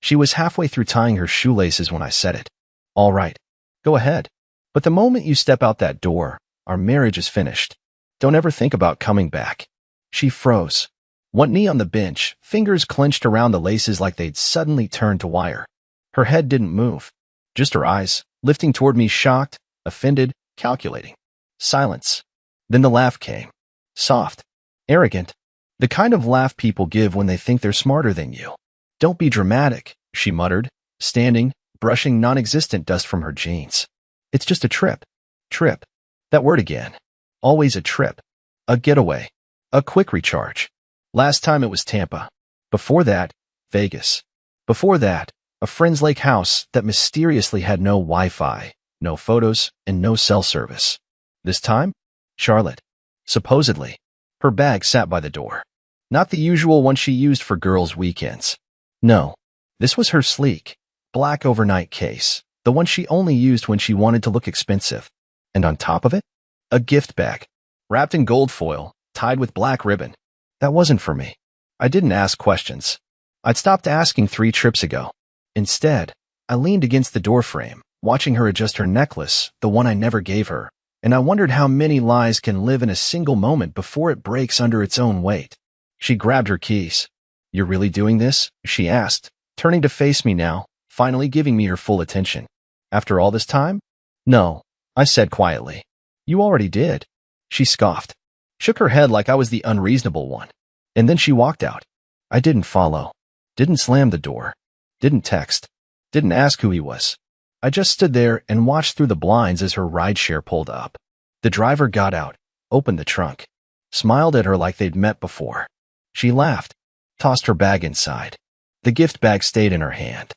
She was halfway through tying her shoelaces when I said it. All right, go ahead. But the moment you step out that door, our marriage is finished. Don't ever think about coming back. She froze. One knee on the bench, fingers clenched around the laces like they'd suddenly turned to wire. Her head didn't move. Just her eyes, lifting toward me, shocked, offended, calculating. Silence. Then the laugh came. Soft. Arrogant. The kind of laugh people give when they think they're smarter than you. Don't be dramatic, she muttered, standing, brushing non-existent dust from her jeans. It's just a trip. Trip. That word again. Always a trip. A getaway. A quick recharge. Last time it was Tampa. Before that, Vegas. Before that, a friend's lake house that mysteriously had no Wi-Fi, no photos, and no cell service. This time, Charlotte. Supposedly. Her bag sat by the door. Not the usual one she used for girls' weekends. No. This was her sleek, black overnight case, the one she only used when she wanted to look expensive. And on top of it, a gift bag, wrapped in gold foil, tied with black ribbon. That wasn't for me. I didn't ask questions. I'd stopped asking 3 trips ago. Instead, I leaned against the doorframe, watching her adjust her necklace, the one I never gave her, and I wondered how many lies can live in a single moment before it breaks under its own weight. She grabbed her keys. "You're really doing this?" she asked, turning to face me now, finally giving me her full attention. "After all this time?" "No," I said quietly. "You already did." She scoffed, shook her head like I was the unreasonable one, and then she walked out. I didn't follow, didn't slam the door, didn't text, didn't ask who he was. I just stood there and watched through the blinds as her rideshare pulled up. The driver got out, opened the trunk, smiled at her like they'd met before. She laughed, tossed her bag inside. The gift bag stayed in her hand.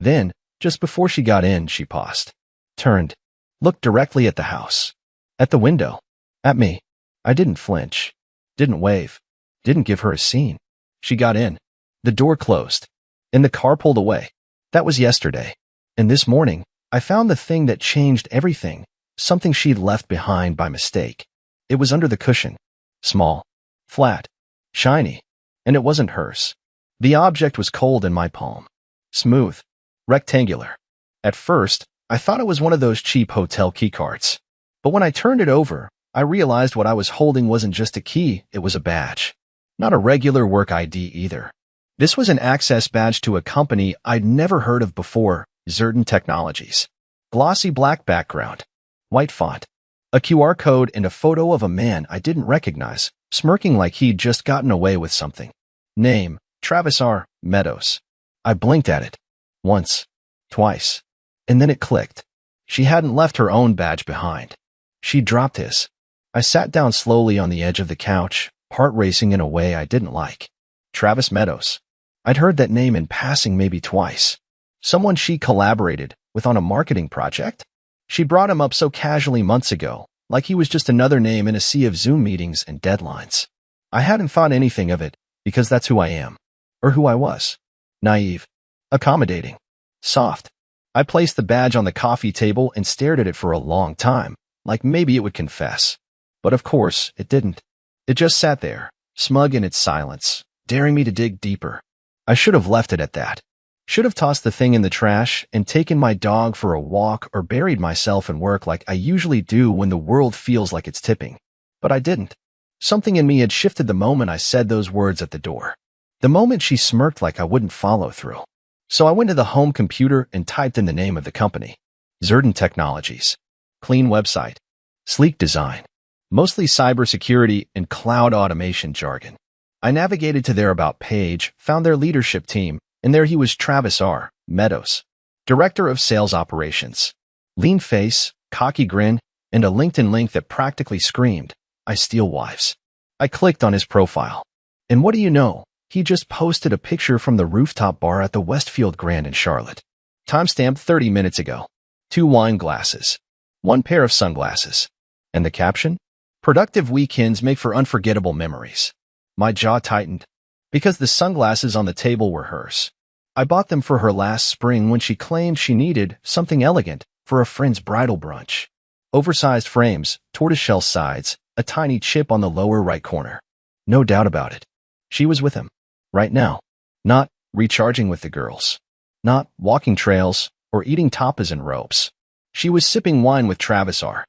Then, just before she got in, she paused, turned, looked directly at the house, at the window, at me. I didn't flinch, didn't wave, didn't give her a scene. She got in. The door closed, and the car pulled away. That was yesterday. And this morning, I found the thing that changed everything, something she'd left behind by mistake. It was under the cushion. Small, flat, shiny, and it wasn't hers. The object was cold in my palm. Smooth, rectangular. At first, I thought it was one of those cheap hotel keycards. But when I turned it over, I realized what I was holding wasn't just a key, it was a badge. Not a regular work ID either. This was an access badge to a company I'd never heard of before, Narrated Technologies. Glossy black background, white font, a QR code, and a photo of a man I didn't recognize, smirking like he'd just gotten away with something. Name, Travis R. Meadows. I blinked at it. Once. Twice. And then it clicked. She hadn't left her own badge behind. She dropped his. I sat down slowly on the edge of the couch, heart racing in a way I didn't like. Travis Meadows. I'd heard that name in passing maybe twice. Someone she collaborated with on a marketing project? She brought him up so casually months ago, like he was just another name in a sea of Zoom meetings and deadlines. I hadn't thought anything of it, because that's who I am. Or who I was. Naive. Accommodating. Soft. I placed the badge on the coffee table and stared at it for a long time, like maybe it would confess. But of course, it didn't. It just sat there, smug in its silence, daring me to dig deeper. I should have left it at that. Should have tossed the thing in the trash and taken my dog for a walk or buried myself in work like I usually do when the world feels like it's tipping. But I didn't. Something in me had shifted the moment I said those words at the door. The moment she smirked like I wouldn't follow through. So I went to the home computer and typed in the name of the company. Narrated Technologies. Clean website. Sleek design. Mostly cybersecurity and cloud automation jargon. I navigated to their About page, found their leadership team, and there he was, Travis R. Meadows, Director of Sales Operations. Lean face, cocky grin, and a LinkedIn link that practically screamed, "I steal wives." I clicked on his profile. And what do you know? He just posted a picture from the rooftop bar at the Westfield Grand in Charlotte. Timestamp 30 minutes ago. 2 wine glasses. 1 pair of sunglasses. And the caption? "Productive weekends make for unforgettable memories." My jaw tightened, because the sunglasses on the table were hers. I bought them for her last spring when she claimed she needed something elegant for a friend's bridal brunch. Oversized frames, tortoiseshell sides, a tiny chip on the lower right corner. No doubt about it. She was with him. Right now. Not recharging with the girls. not walking trails or eating tapas and ropes. She was sipping wine with Travis R.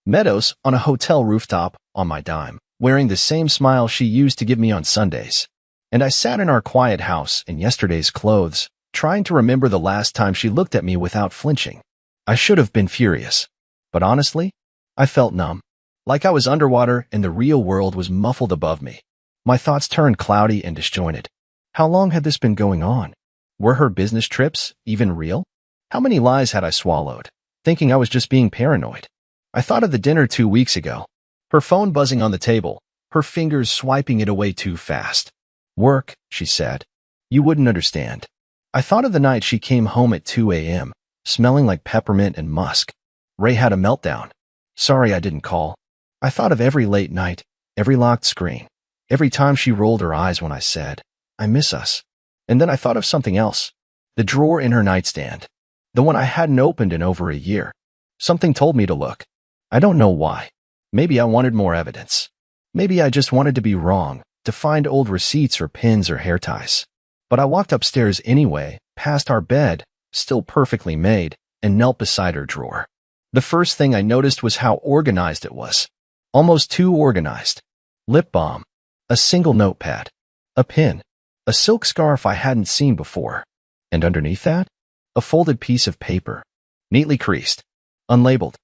Meadows on a hotel rooftop on my dime, wearing the same smile she used to give me on Sundays. And I sat in our quiet house in yesterday's clothes, trying to remember the last time she looked at me without flinching. I should have been furious, but honestly, I felt numb, like I was underwater and the real world was muffled above me. My thoughts turned cloudy and disjointed. How long had this been going on? Were her business trips even real? How many lies had I swallowed, thinking I was just being paranoid? I thought of the dinner 2 weeks ago. Her phone buzzing on the table, her fingers swiping it away too fast. Work, she said. You wouldn't understand. I thought of the night she came home at 2 a.m., smelling like peppermint and musk. Ray had a meltdown. Sorry I didn't call. I thought of every late night, every locked screen, every time she rolled her eyes when I said, I miss us. And then I thought of something else. The drawer in her nightstand. The one I hadn't opened in over a year. Something told me to look. I don't know why. Maybe I wanted more evidence. Maybe I just wanted to be wrong, to find old receipts or pins or hair ties. But I walked upstairs anyway, past our bed, still perfectly made, and knelt beside her drawer. The first thing I noticed was how organized it was. Almost too organized. Lip balm. A single notepad. A pin. A silk scarf I hadn't seen before. And underneath that, a folded piece of paper. Neatly creased. Unlabeled.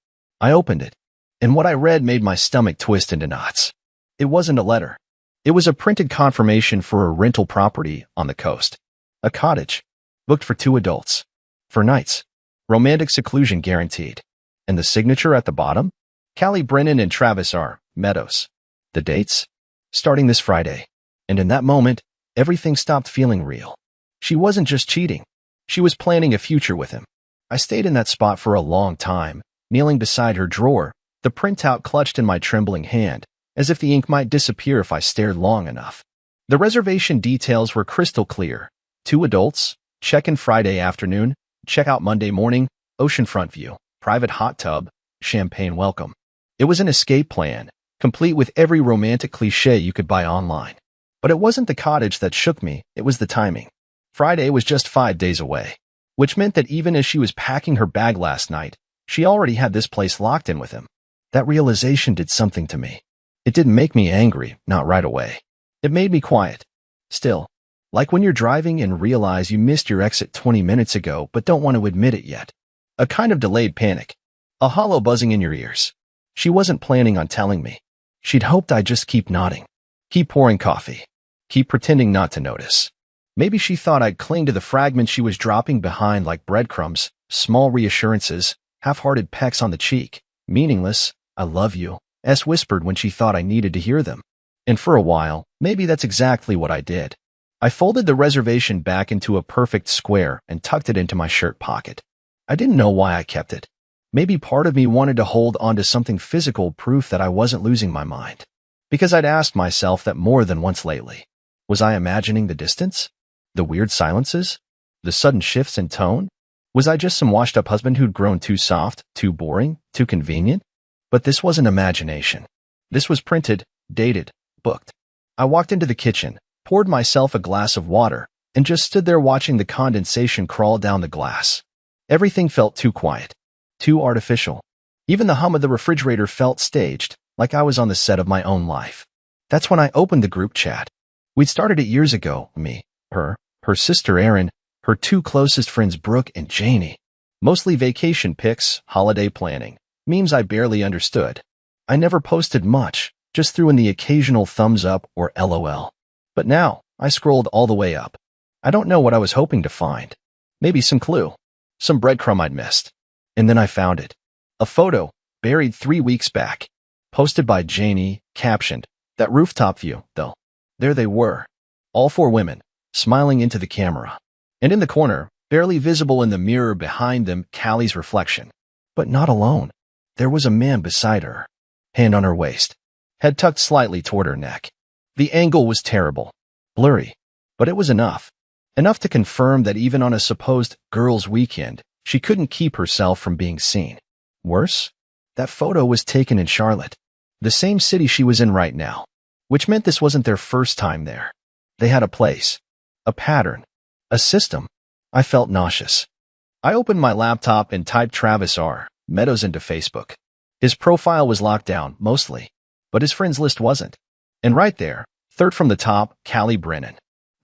I opened it, and what I read made my stomach twist into knots. It wasn't a letter. It was a printed confirmation for a rental property on the coast. A cottage. Booked for 2 adults. For nights. Romantic seclusion guaranteed. And the signature at the bottom? Callie Brennan and Travis R. Meadows. The dates? Starting this Friday. And in that moment, everything stopped feeling real. She wasn't just cheating. She was planning a future with him. I stayed in that spot for a long time, kneeling beside her drawer, the printout clutched in my trembling hand, as if the ink might disappear if I stared long enough. The reservation details were crystal clear. 2 adults, check-in Friday afternoon, check-out Monday morning, oceanfront view, private hot tub, champagne welcome. It was an escape plan, complete with every romantic cliché you could buy online. But it wasn't the cottage that shook me, it was the timing. Friday was just 5 days away, which meant that even as she was packing her bag last night, she already had this place locked in with him. That realization did something to me. It didn't make me angry, not right away. It made me quiet. Still, like when you're driving and realize you missed your exit 20 minutes ago but don't want to admit it yet. A kind of delayed panic. A hollow buzzing in your ears. She wasn't planning on telling me. She'd hoped I'd just keep nodding. Keep pouring coffee. Keep pretending not to notice. Maybe she thought I'd cling to the fragments she was dropping behind like breadcrumbs, small reassurances, half-hearted pecks on the cheek, meaningless, I love you, as whispered when she thought I needed to hear them. And for a while, maybe that's exactly what I did. I folded the reservation back into a perfect square and tucked it into my shirt pocket. I didn't know why I kept it. Maybe part of me wanted to hold on to something physical, proof that I wasn't losing my mind. Because I'd asked myself that more than once lately. Was I imagining the distance? The weird silences? The sudden shifts in tone? Was I just some washed-up husband who'd grown too soft, too boring, too convenient? But this wasn't imagination. This was printed, dated, booked. I walked into the kitchen, poured myself a glass of water, and just stood there watching the condensation crawl down the glass. Everything felt too quiet, too artificial. Even the hum of the refrigerator felt staged, like I was on the set of my own life. That's when I opened the group chat. We'd started it years ago, me, her sister Erin, her 2 closest friends Brooke and Janie. Mostly vacation pics, holiday planning, memes I barely understood. I never posted much, just threw in the occasional thumbs up or LOL. But now, I scrolled all the way up. I don't know what I was hoping to find. Maybe some clue. Some breadcrumb I'd missed. And then I found it. A photo, buried 3 weeks back. Posted by Janie, captioned, that rooftop view, though. There they were. All 4 women, smiling into the camera. And in the corner, barely visible in the mirror behind them, Callie's reflection. But not alone. There was a man beside her. Hand on her waist. Head tucked slightly toward her neck. The angle was terrible. Blurry. But it was enough. Enough to confirm that even on a supposed girls' weekend, she couldn't keep herself from being seen. Worse? That photo was taken in Charlotte. The same city she was in right now. Which meant this wasn't their first time there. They had a place. A pattern. A system. I felt nauseous. I opened my laptop and typed Travis R. Meadows into Facebook. His profile was locked down, mostly, but his friends list wasn't. And right there, third from the top, Callie Brennan.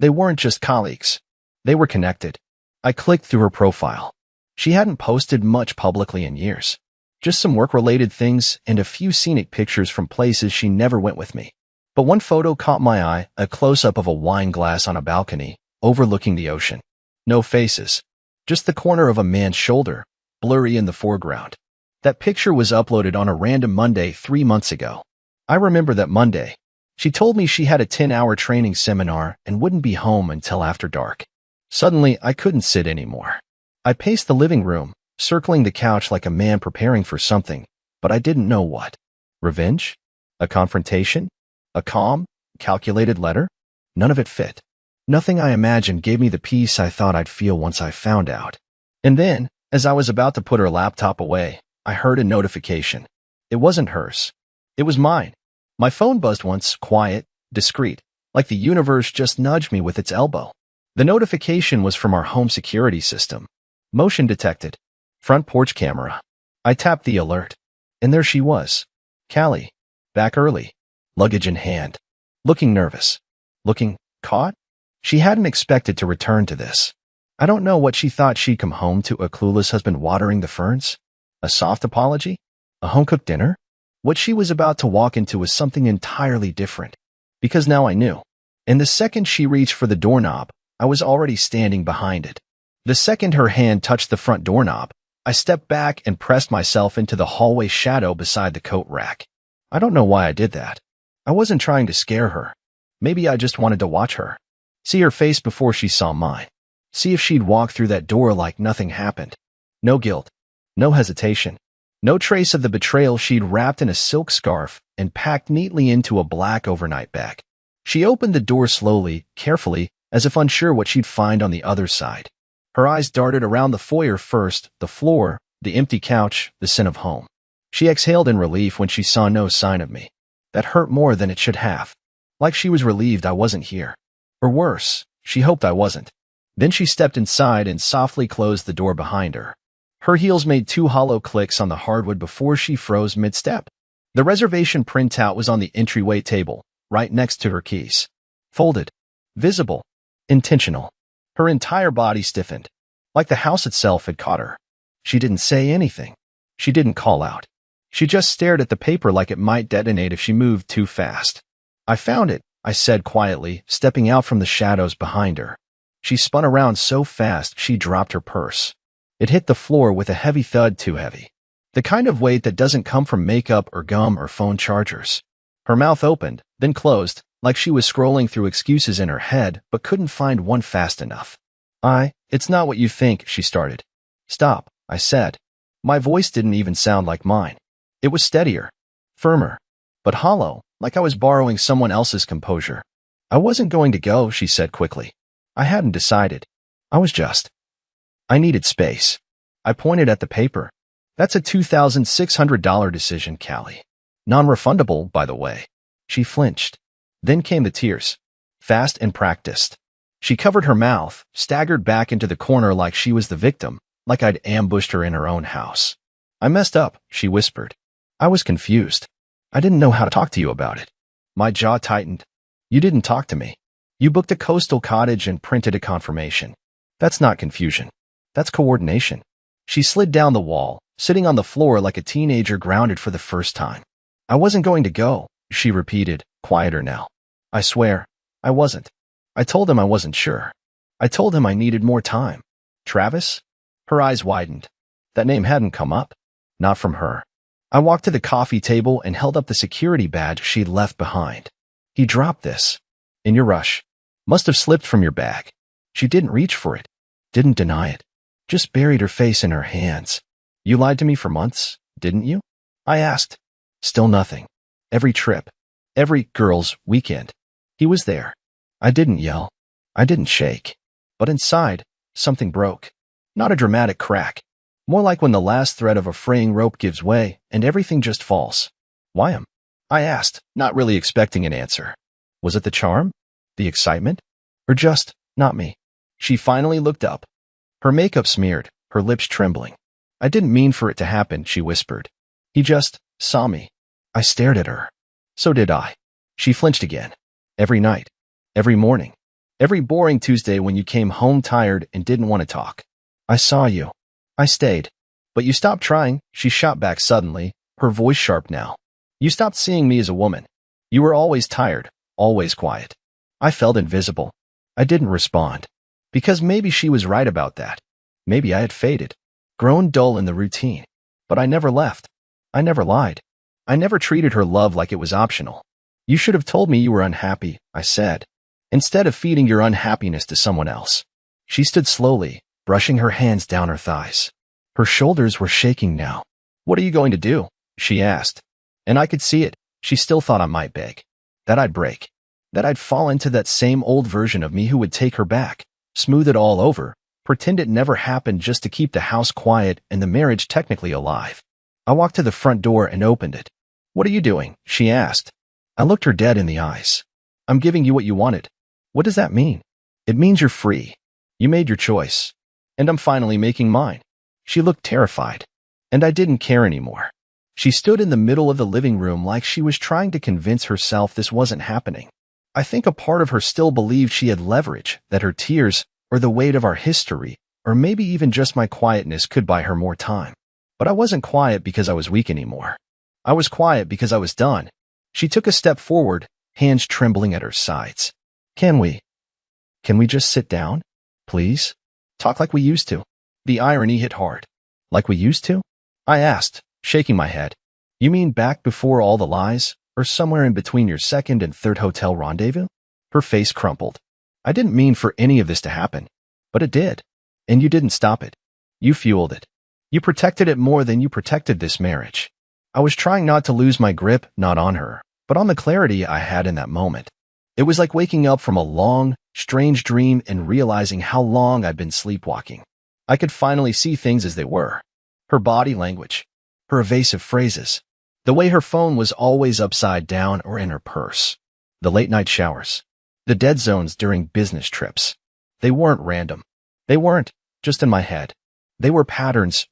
They weren't just colleagues. They were connected. I clicked through her profile. She hadn't posted much publicly in years. Just some work-related things and a few scenic pictures from places she never went with me. But one photo caught my eye, a close-up of a wine glass on a balcony, overlooking the ocean. No faces. Just the corner of a man's shoulder, blurry in the foreground. That picture was uploaded on a random Monday 3 months ago. I remember that Monday. She told me she had a 10-hour training seminar and wouldn't be home until after dark. Suddenly, I couldn't sit anymore. I paced the living room, circling the couch like a man preparing for something, but I didn't know what. Revenge? A confrontation? A calm, calculated letter? None of it fit. Nothing I imagined gave me the peace I thought I'd feel once I found out. And then, as I was about to put her laptop away, I heard a notification. It wasn't hers. It was mine. My phone buzzed once, quiet, discreet, like the universe just nudged me with its elbow. The notification was from our home security system. Motion detected. Front porch camera. I tapped the alert. And there she was. Callie. Back early. Luggage in hand. Looking nervous. Looking caught? She hadn't expected to return to this. I don't know what she thought she'd come home to, a clueless husband watering the ferns? A soft apology? A home-cooked dinner? What she was about to walk into was something entirely different. Because now I knew. And the second she reached for the doorknob, I was already standing behind it. The second her hand touched the front doorknob, I stepped back and pressed myself into the hallway shadow beside the coat rack. I don't know why I did that. I wasn't trying to scare her. Maybe I just wanted to watch her. See her face before she saw mine. See if she'd walk through that door like nothing happened. No guilt. No hesitation. No trace of the betrayal she'd wrapped in a silk scarf and packed neatly into a black overnight bag. She opened the door slowly, carefully, as if unsure what she'd find on the other side. Her eyes darted around the foyer first, the floor, the empty couch, the scent of home. She exhaled in relief when she saw no sign of me. That hurt more than it should have. Like she was relieved I wasn't here. Or worse, she hoped I wasn't. Then she stepped inside and softly closed the door behind her. Her heels made 2 hollow clicks on the hardwood before she froze mid-step. The reservation printout was on the entryway table, right next to her keys. Folded. Visible. Intentional. Her entire body stiffened, like the house itself had caught her. She didn't say anything. She didn't call out. She just stared at the paper like it might detonate if she moved too fast. I found it, I said quietly, stepping out from the shadows behind her. She spun around so fast she dropped her purse. It hit the floor with a heavy thud, too heavy. The kind of weight that doesn't come from makeup or gum or phone chargers. Her mouth opened, then closed, like she was scrolling through excuses in her head but couldn't find one fast enough. It's not what you think, she started. Stop, I said. My voice didn't even sound like mine. It was steadier, firmer, but hollow, like I was borrowing someone else's composure. I wasn't going to go, she said quickly. I hadn't decided. I needed space. I pointed at the paper. That's a $2,600 decision, Callie. Non-refundable, by the way. She flinched. Then came the tears. Fast and practiced. She covered her mouth, staggered back into the corner like she was the victim, like I'd ambushed her in her own house. I messed up, she whispered. I was confused. I didn't know how to talk to you about it. My jaw tightened. You didn't talk to me. You booked a coastal cottage and printed a confirmation. That's not confusion. That's coordination. She slid down the wall, sitting on the floor like a teenager grounded for the first time. I wasn't going to go, she repeated, quieter now. I swear, I wasn't. I told him I wasn't sure. I told him I needed more time. Travis? Her eyes widened. That name hadn't come up. Not from her. I walked to the coffee table and held up the security badge she'd left behind. He dropped this. In your rush. Must have slipped from your bag. She didn't reach for it. Didn't deny it. Just buried her face in her hands. You lied to me for months, didn't you? I asked. Still nothing. Every trip. Every girls' weekend. He was there. I didn't yell. I didn't shake. But inside, something broke. Not a dramatic crack. More like when the last thread of a fraying rope gives way and everything just falls. Why him? I asked, not really expecting an answer. Was it the charm? The excitement? Or just, not me? She finally looked up. Her makeup smeared, her lips trembling. I didn't mean for it to happen, she whispered. He just saw me. I stared at her. So did I. She flinched again. Every night. Every morning. Every boring Tuesday when you came home tired and didn't want to talk. I saw you. I stayed. But you stopped trying, she shot back suddenly, her voice sharp now. You stopped seeing me as a woman. You were always tired, always quiet. I felt invisible. I didn't respond. Because maybe she was right about that. Maybe I had faded, grown dull in the routine. But I never left. I never lied. I never treated her love like it was optional. You should have told me you were unhappy, I said, instead of feeding your unhappiness to someone else. She stood slowly, brushing her hands down her thighs. Her shoulders were shaking now. What are you going to do? She asked. And I could see it. She still thought I might beg. That I'd break. That I'd fall into that same old version of me who would take her back, smooth it all over, pretend it never happened just to keep the house quiet and the marriage technically alive. I walked to the front door and opened it. What are you doing? She asked. I looked her dead in the eyes. I'm giving you what you wanted. What does that mean? It means you're free. You made your choice. And I'm finally making mine. She looked terrified. And I didn't care anymore. She stood in the middle of the living room like she was trying to convince herself this wasn't happening. I think a part of her still believed she had leverage, that her tears, or the weight of our history, or maybe even just my quietness could buy her more time. But I wasn't quiet because I was weak anymore. I was quiet because I was done. She took a step forward, hands trembling at her sides. Can we just sit down? Please? Talk like we used to. The irony hit hard. Like we used to? I asked, shaking my head. You mean back before all the lies, or somewhere in between your second and third hotel rendezvous? Her face crumpled. I didn't mean for any of this to happen. But it did. And you didn't stop it. You fueled it. You protected it more than you protected this marriage. I was trying not to lose my grip, not on her, but on the clarity I had in that moment. It was like waking up from a long, strange dream and realizing how long I'd been sleepwalking. I could finally see things as they were. Her body language, her evasive phrases, the way her phone was always upside down or in her purse, the late-night showers, the dead zones during business trips. They weren't random. They weren't just in my head. They were patterns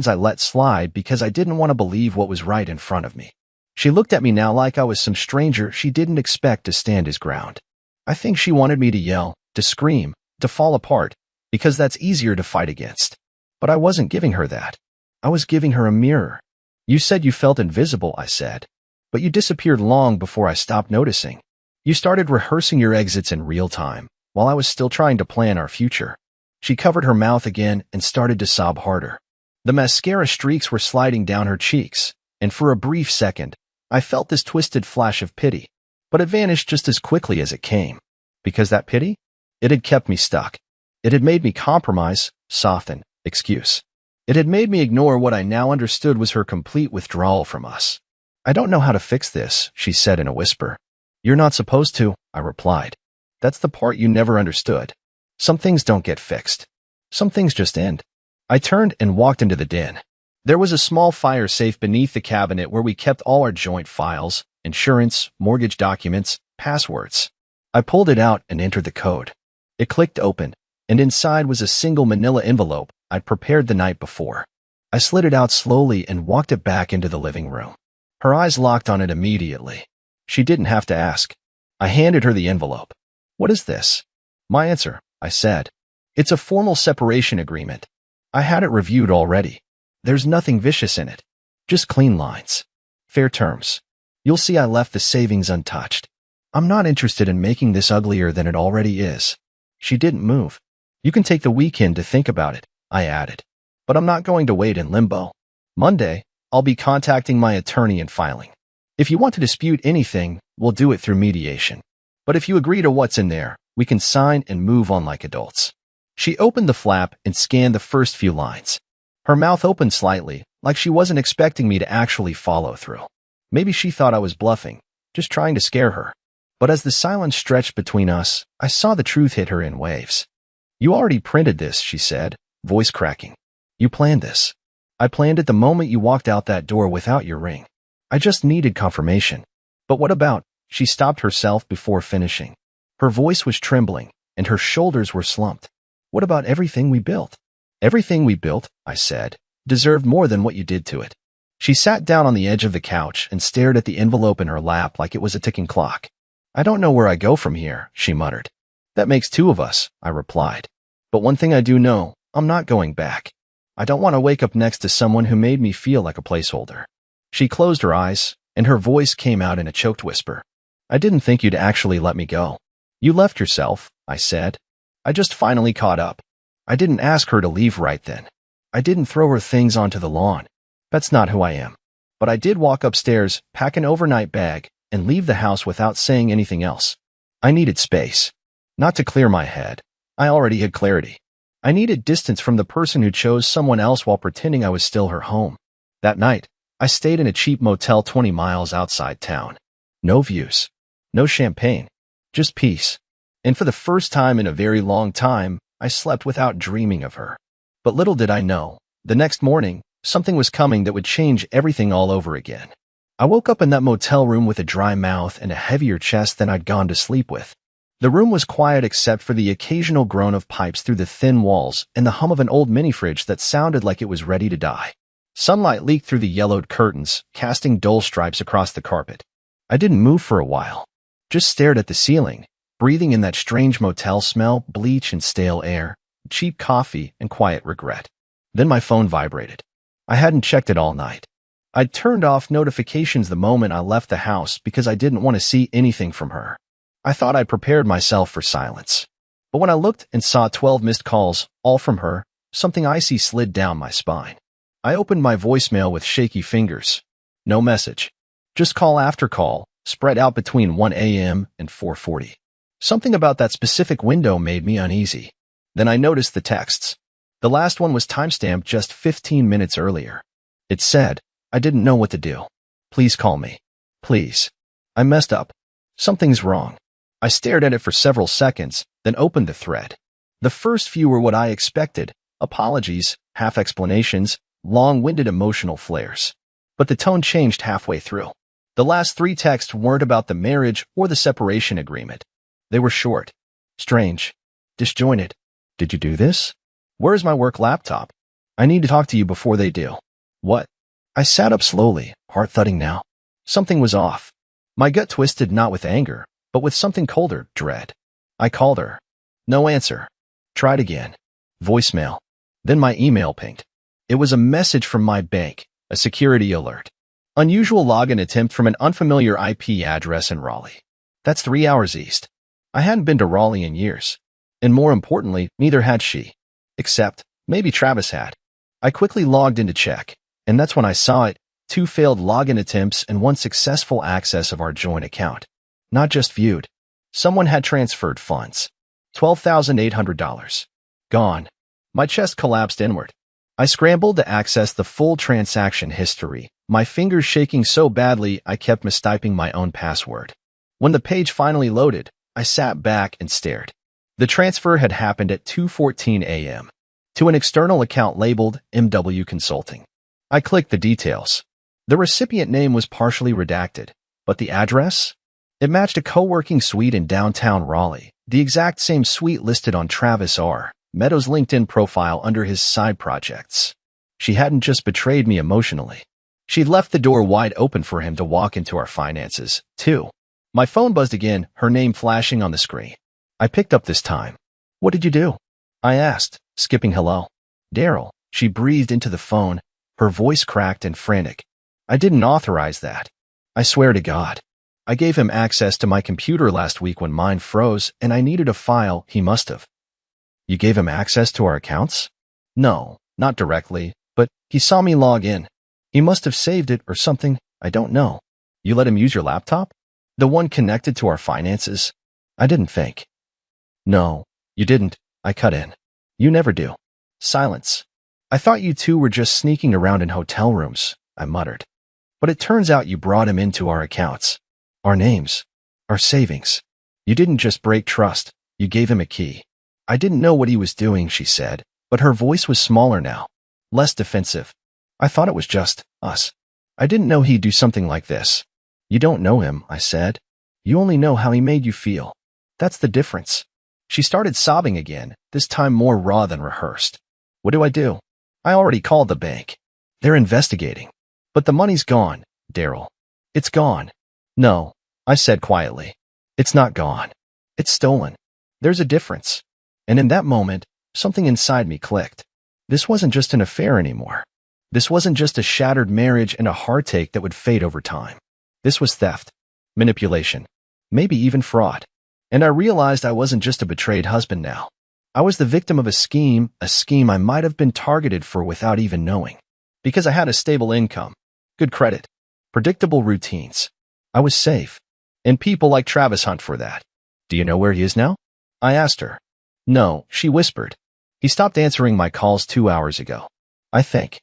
I let slide because I didn't want to believe what was right in front of me. She looked at me now like I was some stranger she didn't expect to stand his ground. I think she wanted me to yell, to scream, to fall apart, because that's easier to fight against. But I wasn't giving her that. I was giving her a mirror. You said you felt invisible, I said. But you disappeared long before I stopped noticing. You started rehearsing your exits in real time, while I was still trying to plan our future. She covered her mouth again and started to sob harder. The mascara streaks were sliding down her cheeks, and for a brief second, I felt this twisted flash of pity. But it vanished just as quickly as it came. Because that pity? It had kept me stuck. It had made me compromise, soften, excuse. It had made me ignore what I now understood was her complete withdrawal from us. I don't know how to fix this, she said in a whisper. You're not supposed to, I replied. That's the part you never understood. Some things don't get fixed. Some things just end. I turned and walked into the den. There was a small fire safe beneath the cabinet where we kept all our joint files, insurance, mortgage documents, passwords. I pulled it out and entered the code. It clicked open, and inside was a single manila envelope I'd prepared the night before. I slid it out slowly and walked it back into the living room. Her eyes locked on it immediately. She didn't have to ask. I handed her the envelope. What is this? My answer, I said. It's a formal separation agreement. I had it reviewed already. There's nothing vicious in it. Just clean lines. Fair terms. You'll see I left the savings untouched. I'm not interested in making this uglier than it already is. She didn't move. You can take the weekend to think about it, I added. But I'm not going to wait in limbo. Monday, I'll be contacting my attorney and filing. If you want to dispute anything, we'll do it through mediation. But if you agree to what's in there, we can sign and move on like adults. She opened the flap and scanned the first few lines. Her mouth opened slightly, like she wasn't expecting me to actually follow through. Maybe she thought I was bluffing, just trying to scare her. But as the silence stretched between us, I saw the truth hit her in waves. You already printed this, she said, voice cracking. You planned this. I planned it the moment you walked out that door without your ring. I just needed confirmation. But what about? She stopped herself before finishing. Her voice was trembling, and her shoulders were slumped. What about everything we built? Everything we built, I said, deserved more than what you did to it. She sat down on the edge of the couch and stared at the envelope in her lap like it was a ticking clock. I don't know where I go from here, she muttered. That makes two of us, I replied. But one thing I do know, I'm not going back. I don't want to wake up next to someone who made me feel like a placeholder. She closed her eyes, and her voice came out in a choked whisper. I didn't think you'd actually let me go. You left yourself, I said. I just finally caught up. I didn't ask her to leave right then. I didn't throw her things onto the lawn. That's not who I am. But I did walk upstairs, pack an overnight bag, and leave the house without saying anything else. I needed space. Not to clear my head. I already had clarity. I needed distance from the person who chose someone else while pretending I was still her home. That night, I stayed in a cheap motel 20 miles outside town. No views. No champagne. Just peace. And for the first time in a very long time, I slept without dreaming of her. But little did I know, the next morning, something was coming that would change everything all over again. I woke up in that motel room with a dry mouth and a heavier chest than I'd gone to sleep with. The room was quiet except for the occasional groan of pipes through the thin walls and the hum of an old mini-fridge that sounded like it was ready to die. Sunlight leaked through the yellowed curtains, casting dull stripes across the carpet. I didn't move for a while. Just stared at the ceiling, breathing in that strange motel smell, bleach and stale air, cheap coffee and quiet regret. Then my phone vibrated. I hadn't checked it all night. I'd turned off notifications the moment I left the house because I didn't want to see anything from her. I thought I'd prepared myself for silence. But when I looked and saw 12 missed calls, all from her, something icy slid down my spine. I opened my voicemail with shaky fingers. No message. Just call after call, spread out between 1 a.m. and 4:40. Something about that specific window made me uneasy. Then I noticed the texts. The last one was timestamped just 15 minutes earlier. It said, I didn't know what to do. Please call me. Please. I messed up. Something's wrong. I stared at it for several seconds, then opened the thread. The first few were what I expected. Apologies, half explanations, long-winded emotional flares. But the tone changed halfway through. The last 3 texts weren't about the marriage or the separation agreement. They were short, strange, disjointed. Did you do this? Where's my work laptop? I need to talk to you before they do. What? I sat up slowly, heart thudding now. Something was off. My gut twisted not with anger, but with something colder, dread. I called her. No answer. Tried again. Voicemail. Then my email pinged. It was a message from my bank, a security alert. Unusual login attempt from an unfamiliar IP address in Raleigh. That's 3 hours east. I hadn't been to Raleigh in years. And more importantly, neither had she. Except, maybe Travis had. I quickly logged in to check, and that's when I saw it, 2 failed login attempts and 1 successful access of our joint account. Not just viewed. Someone had transferred funds. $12,800. Gone. My chest collapsed inward. I scrambled to access the full transaction history, my fingers shaking so badly I kept mistyping my own password. When the page finally loaded, I sat back and stared. The transfer had happened at 2:14 a.m. to an external account labeled MW Consulting. I clicked the details. The recipient name was partially redacted, but the address? It matched a co-working suite in downtown Raleigh, the exact same suite listed on Travis R. Meadows' LinkedIn profile under his side projects. She hadn't just betrayed me emotionally. She'd left the door wide open for him to walk into our finances, too. My phone buzzed again, her name flashing on the screen. I picked up this time. What did you do? I asked, skipping hello. Daryl, she breathed into the phone, her voice cracked and frantic. I didn't authorize that. I swear to God. I gave him access to my computer last week when mine froze and I needed a file. He must have. You gave him access to our accounts? No, not directly, but he saw me log in. He must have saved it or something, I don't know. You let him use your laptop? The one connected to our finances? I didn't think. No, you didn't, I cut in. You never do. Silence. I thought you two were just sneaking around in hotel rooms, I muttered. But it turns out you brought him into our accounts. Our names. Our savings. You didn't just break trust, you gave him a key. I didn't know what he was doing, she said, but her voice was smaller now, less defensive. I thought it was just us. I didn't know he'd do something like this. You don't know him, I said. You only know how he made you feel. That's the difference. She started sobbing again, this time more raw than rehearsed. What do I do? I already called the bank. They're investigating. But the money's gone, Daryl. It's gone. No, I said quietly. It's not gone. It's stolen. There's a difference. And in that moment, something inside me clicked. This wasn't just an affair anymore. This wasn't just a shattered marriage and a heartache that would fade over time. This was theft, manipulation, maybe even fraud. And I realized I wasn't just a betrayed husband now. I was the victim of a scheme I might have been targeted for without even knowing. Because I had a stable income, good credit, predictable routines. I was safe. And people like Travis hunt for that. Do you know where he is now? I asked her. No, she whispered. He stopped answering my calls 2 hours ago. I think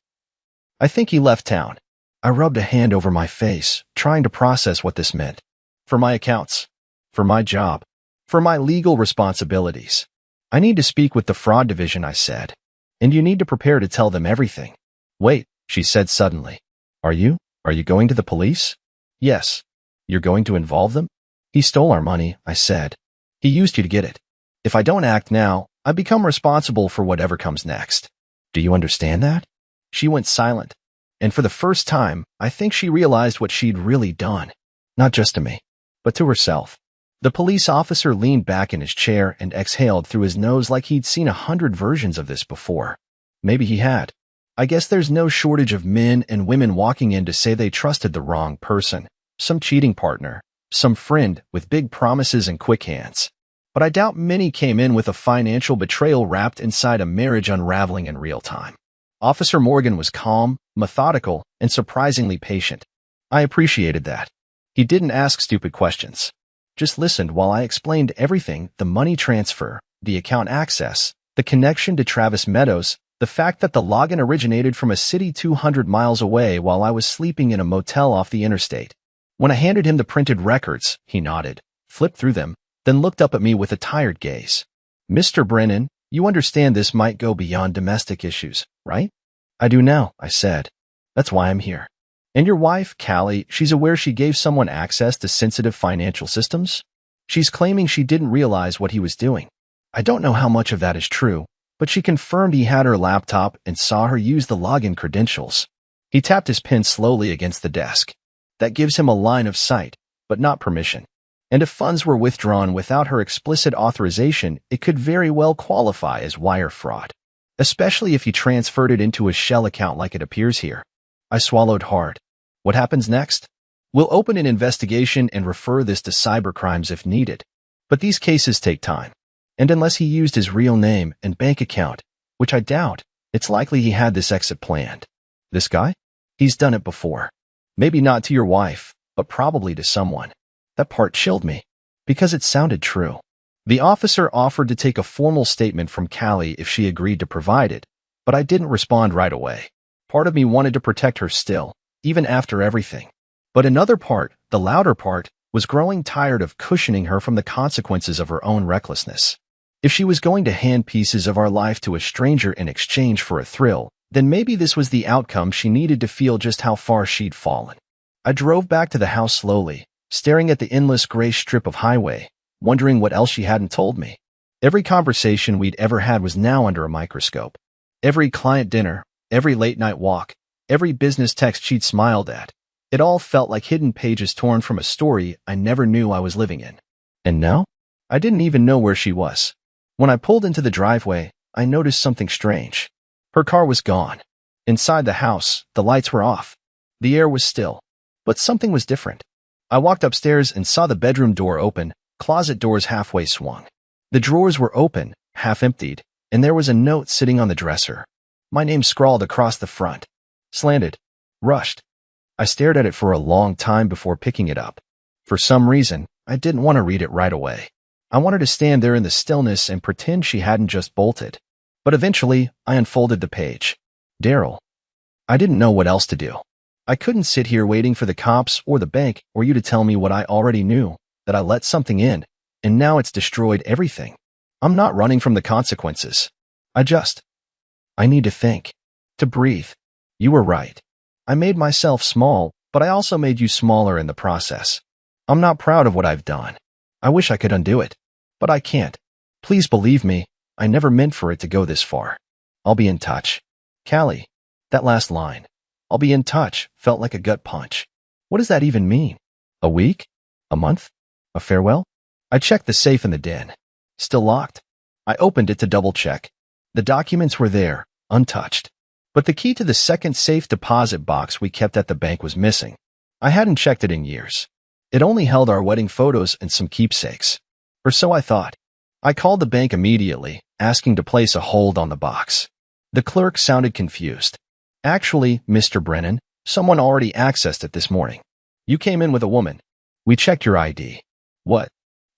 he left town. I rubbed a hand over my face, trying to process what this meant. For my accounts, for my job, for my legal responsibilities. I need to speak with the fraud division, I said. And you need to prepare to tell them everything. Wait, she said suddenly. Are you going to the police? Yes. You're going to involve them? He stole our money, I said. He used you to get it. If I don't act now, I become responsible for whatever comes next. Do you understand that? She went silent. And for the first time, I think she realized what she'd really done. Not just to me, but to herself. The police officer leaned back in his chair and exhaled through his nose like he'd seen 100 versions of this before. Maybe he had. I guess there's no shortage of men and women walking in to say they trusted the wrong person. Some cheating partner, some friend with big promises and quick hands. But I doubt many came in with a financial betrayal wrapped inside a marriage unraveling in real time. Officer Morgan was calm, methodical, and surprisingly patient. I appreciated that. He didn't ask stupid questions. Just listened while I explained everything: the money transfer, the account access, the connection to Travis Meadows, the fact that the login originated from a city 200 miles away while I was sleeping in a motel off the interstate. When I handed him the printed records, he nodded, flipped through them, then looked up at me with a tired gaze. Mr. Brennan, you understand this might go beyond domestic issues, right? I do now, I said. That's why I'm here. And your wife, Callie, she's aware she gave someone access to sensitive financial systems? She's claiming she didn't realize what he was doing. I don't know how much of that is true, but she confirmed he had her laptop and saw her use the login credentials. He tapped his pen slowly against the desk. That gives him a line of sight, but not permission. And if funds were withdrawn without her explicit authorization, it could very well qualify as wire fraud, especially if he transferred it into a shell account like it appears here. I swallowed hard. What happens next? We'll open an investigation and refer this to cybercrimes if needed. But these cases take time. And unless he used his real name and bank account, which I doubt, it's likely he had this exit planned. This guy? He's done it before. Maybe not to your wife, but probably to someone. That part chilled me, because it sounded true. The officer offered to take a formal statement from Callie if she agreed to provide it, but I didn't respond right away. Part of me wanted to protect her still, even after everything. But another part, the louder part, was growing tired of cushioning her from the consequences of her own recklessness. If she was going to hand pieces of our life to a stranger in exchange for a thrill, then maybe this was the outcome she needed to feel just how far she'd fallen. I drove back to the house slowly, staring at the endless gray strip of highway, wondering what else she hadn't told me. Every conversation we'd ever had was now under a microscope. Every client dinner, every late-night walk, every business text she'd smiled at. It all felt like hidden pages torn from a story I never knew I was living in. And now? I didn't even know where she was. When I pulled into the driveway, I noticed something strange. Her car was gone. Inside the house, the lights were off. The air was still. But something was different. I walked upstairs and saw the bedroom door open, closet doors halfway swung. The drawers were open, half emptied, and there was a note sitting on the dresser. My name scrawled across the front. Slanted. Rushed. I stared at it for a long time before picking it up. For some reason, I didn't want to read it right away. I wanted to stand there in the stillness and pretend she hadn't just bolted. But eventually, I unfolded the page. Daryl. I didn't know what else to do. I couldn't sit here waiting for the cops or the bank or you to tell me what I already knew, that I let something in, and now it's destroyed everything. I'm not running from the consequences. I need to think. To breathe. You were right. I made myself small, but I also made you smaller in the process. I'm not proud of what I've done. I wish I could undo it, but I can't. Please believe me, I never meant for it to go this far. I'll be in touch. Callie, that last line, I'll be in touch, felt like a gut punch. What does that even mean? A week? A month? A farewell? I checked the safe in the den. Still locked. I opened it to double-check. The documents were there, untouched. But the key to the second safe deposit box we kept at the bank was missing. I hadn't checked it in years. It only held our wedding photos and some keepsakes. Or so I thought. I called the bank immediately, asking to place a hold on the box. The clerk sounded confused. Actually, Mr. Brennan, someone already accessed it this morning. You came in with a woman. We checked your ID. What?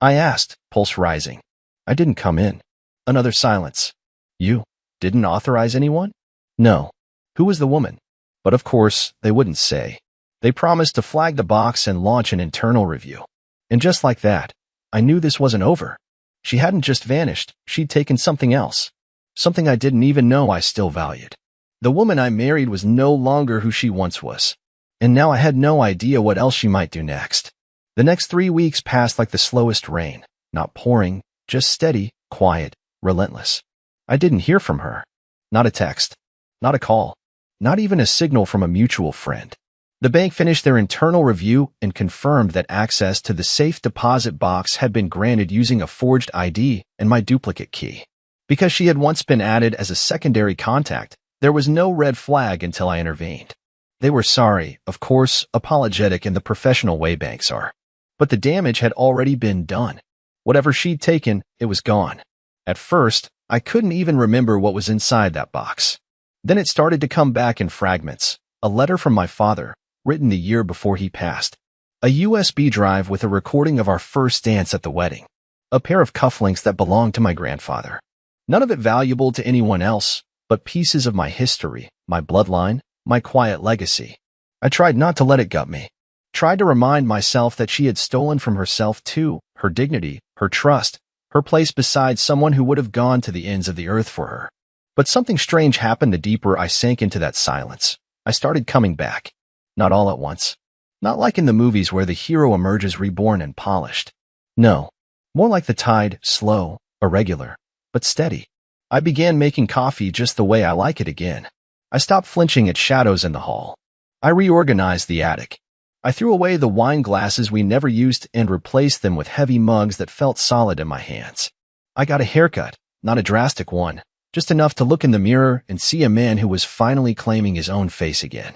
I asked, pulse rising. I didn't come in. Another silence. You didn't authorize anyone? No. Who was the woman? But of course, they wouldn't say. They promised to flag the box and launch an internal review. And just like that, I knew this wasn't over. She hadn't just vanished, she'd taken something else. Something I didn't even know I still valued. The woman I married was no longer who she once was. And now I had no idea what else she might do next. The next 3 weeks passed like the slowest rain, not pouring, just steady, quiet, relentless. I didn't hear from her. Not a text. Not a call. Not even a signal from a mutual friend. The bank finished their internal review and confirmed that access to the safe deposit box had been granted using a forged ID and my duplicate key. Because she had once been added as a secondary contact, there was no red flag until I intervened. They were sorry, of course, apologetic in the professional way banks are. But the damage had already been done. Whatever she'd taken, it was gone. At first, I couldn't even remember what was inside that box. Then it started to come back in fragments. A letter from my father, written the year before he passed. A USB drive with a recording of our first dance at the wedding. A pair of cufflinks that belonged to my grandfather. None of it valuable to anyone else, but pieces of my history, my bloodline, my quiet legacy. I tried not to let it gut me. Tried to remind myself that she had stolen from herself too, her dignity, her trust, her place beside someone who would have gone to the ends of the earth for her. But something strange happened the deeper I sank into that silence. I started coming back. Not all at once. Not like in the movies where the hero emerges reborn and polished. No. More like the tide, slow, irregular, but steady. I began making coffee just the way I like it again. I stopped flinching at shadows in the hall. I reorganized the attic. I threw away the wine glasses we never used and replaced them with heavy mugs that felt solid in my hands. I got a haircut, not a drastic one, just enough to look in the mirror and see a man who was finally claiming his own face again.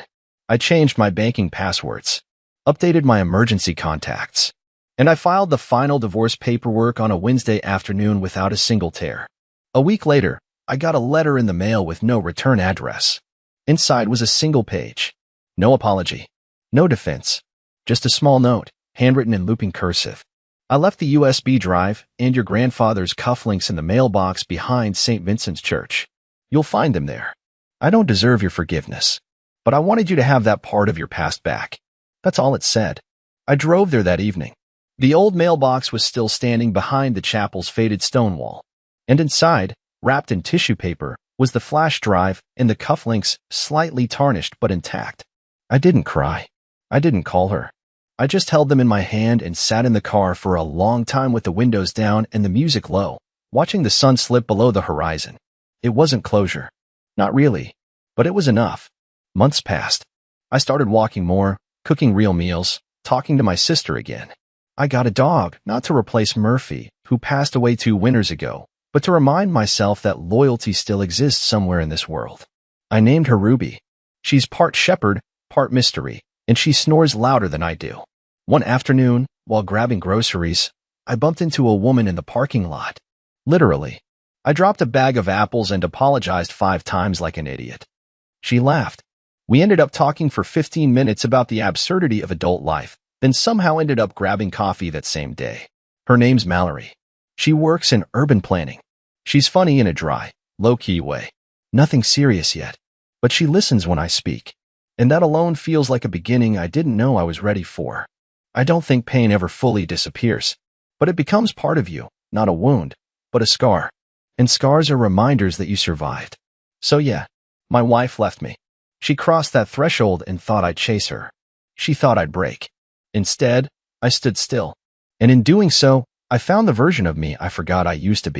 I changed my banking passwords, updated my emergency contacts, and I filed the final divorce paperwork on a Wednesday afternoon without a single tear. A week later, I got a letter in the mail with no return address. Inside was a single page. No apology. No defense. Just a small note, handwritten in looping cursive. I left the USB drive and your grandfather's cufflinks in the mailbox behind St. Vincent's Church. You'll find them there. I don't deserve your forgiveness, but I wanted you to have that part of your past back. That's all it said. I drove there that evening. The old mailbox was still standing behind the chapel's faded stone wall. And inside, wrapped in tissue paper, was the flash drive and the cufflinks, slightly tarnished but intact. I didn't cry. I didn't call her. I just held them in my hand and sat in the car for a long time with the windows down and the music low, watching the sun slip below the horizon. It wasn't closure. Not really. But it was enough. Months passed. I started walking more, cooking real meals, talking to my sister again. I got a dog, not to replace Murphy, who passed away 2 winters ago, but to remind myself that loyalty still exists somewhere in this world. I named her Ruby. She's part shepherd, part mystery, and she snores louder than I do. One afternoon, while grabbing groceries, I bumped into a woman in the parking lot. Literally. I dropped a bag of apples and apologized 5 times like an idiot. She laughed. We ended up talking for 15 minutes about the absurdity of adult life, then somehow ended up grabbing coffee that same day. Her name's Mallory. She works in urban planning. She's funny in a dry, low-key way. Nothing serious yet, but she listens when I speak. And that alone feels like a beginning I didn't know I was ready for. I don't think pain ever fully disappears, but it becomes part of you, not a wound, but a scar. And scars are reminders that you survived. So yeah, my wife left me. She crossed that threshold and thought I'd chase her. She thought I'd break. Instead, I stood still. And in doing so, I found the version of me I forgot I used to be.